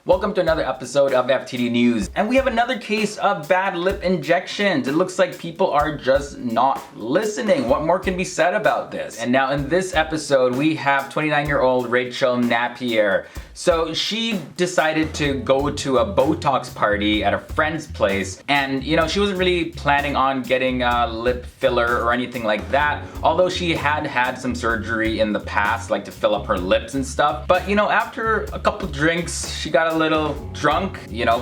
Welcome to another episode of FTD News. And we have another case of bad lip injections. It looks like people are just not listening. What more can be said about this? And now in this episode, we have 29-year-old Rachael Knappier. So she decided to go to a Botox party at a friend's place, and she wasn't really planning on getting a lip filler or anything like that, although she had had some surgery in the past, like to fill up her lips and stuff. But after a couple drinks, she got a little drunk.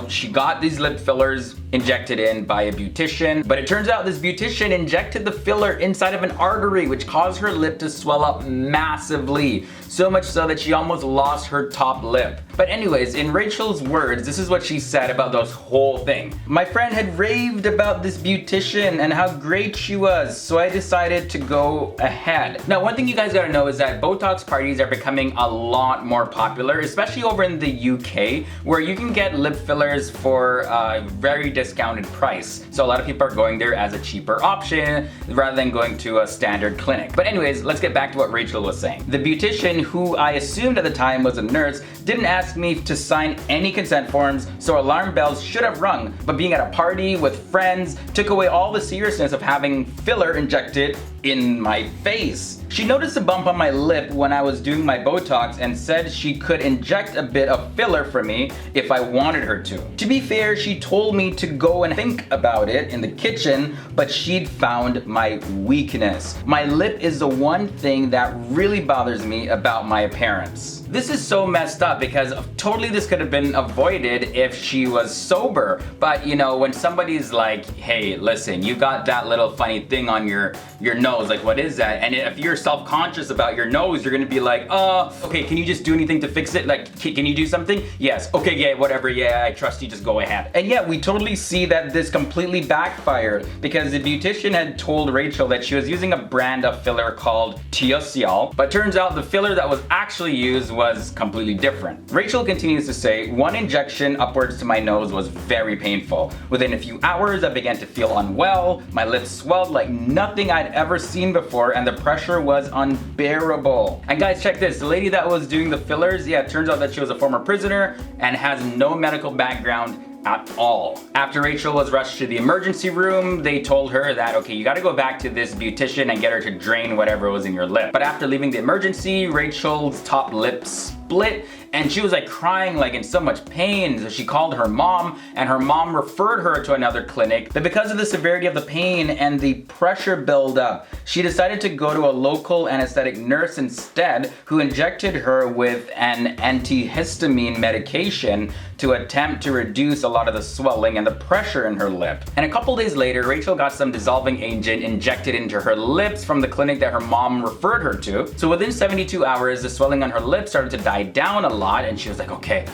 She got these lip fillers injected in by a beautician, but it turns out this beautician injected the filler inside of an artery, which caused her lip to swell up massively. So much so that she almost lost her top lip. But anyways, in Rachael's words, this is what she said about this whole thing. My friend had raved about this beautician and how great she was, so I decided to go ahead. Now, one thing you guys gotta know is that Botox parties are becoming a lot more popular, especially over in the UK, where you can get lip fillers for a very discounted price. So a lot of people are going there as a cheaper option rather than going to a standard clinic. But anyways, let's get back to what Rachael was saying. The beautician, who I assumed at the time was a nurse, didn't ask me to sign any consent forms, so alarm bells should have rung. But being at a party with friends took away all the seriousness of having filler injected in my face. She noticed a bump on my lip when I was doing my Botox and said she could inject a bit of filler for me if I wanted her to. To be fair, she told me to go and think about it in the kitchen, but she'd found my weakness. My lip is the one thing that really bothers me about my appearance. This is so messed up because totally this could have been avoided if she was sober. But when somebody's like, hey, listen, you got that little funny thing on your nose, like what is that? And if you're self-conscious about your nose, you're gonna be like, okay, can you just do anything to fix it? Like, can you do something? Yes, okay, yeah, whatever, yeah, I trust you, just go ahead. And yeah, we totally see that this completely backfired because the beautician had told Rachael that she was using a brand of filler called swell, but turns out the filler that was actually used was completely different. Rachael continues to say, one injection upwards to my nose was very painful. Within a few hours, I began to feel unwell. My lips swelled like nothing I'd ever seen before, and the pressure was unbearable. And guys, check this. The lady that was doing the fillers, yeah, it turns out that she was a former prisoner and has no medical background at all. After Rachael was rushed to the emergency room, they told her that, okay, you gotta go back to this beautician and get her to drain whatever was in your lip. But after leaving the emergency, Rachael's top lip split and she was like crying, like in so much pain. So she called her mom and her mom referred her to another clinic. But because of the severity of the pain and the pressure buildup, she decided to go to a local anesthetic nurse instead, who injected her with an antihistamine medication to attempt to reduce a lot of the swelling and the pressure in her lip. And a couple days later, Rachael got some dissolving agent injected into her lips from the clinic that her mom referred her to. So within 72 hours, the swelling on her lips started to die down a lot, and she was like, okay,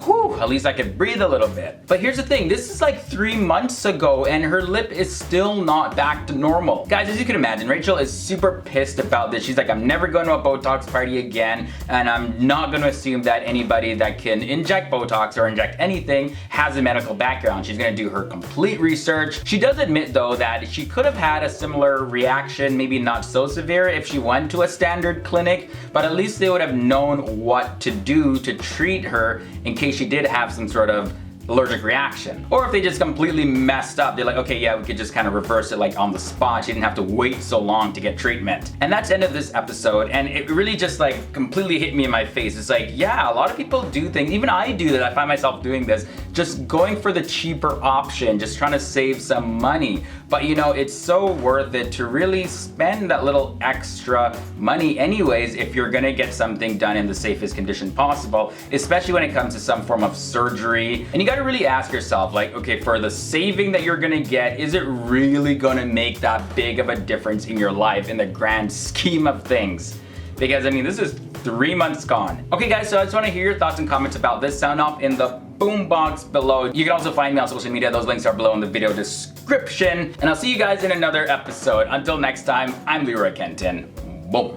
whew, at least I could breathe a little bit. But here's the thing, this is like 3 months ago and her lip is still not back to normal. Guys, as you can imagine, Rachael is super pissed about this. She's like, I'm never going to a Botox party again, and I'm not going to assume that anybody that can inject Botox or inject anything has a medical background. She's going to do her complete research. She does admit though that she could have had a similar reaction, maybe not so severe if she went to a standard clinic, but at least they would have known what to do to treat her in case she did have some sort of allergic reaction. Or if they just completely messed up, they're like, okay, yeah, we could just kind of reverse it like on the spot. She didn't have to wait so long to get treatment. And that's the end of this episode, and it really just like completely hit me in my face. It's like, yeah, a lot of people do things, even I do that, I find myself doing this, just going for the cheaper option, just trying to save some money. But it's so worth it to really spend that little extra money anyways if you're gonna get something done in the safest condition possible, especially when it comes to some form of surgery. And you gotta really ask yourself, like, okay, for the saving that you're gonna get, is it really gonna make that big of a difference in your life in the grand scheme of things? Because this is 3 months gone. Okay guys, so I just wanna hear your thoughts and comments about this. Sound off in the boom box below. You can also find me on social media. Those links are below in the video description. And I'll see you guys in another episode. Until next time, I'm LEROY KENTON. Boom.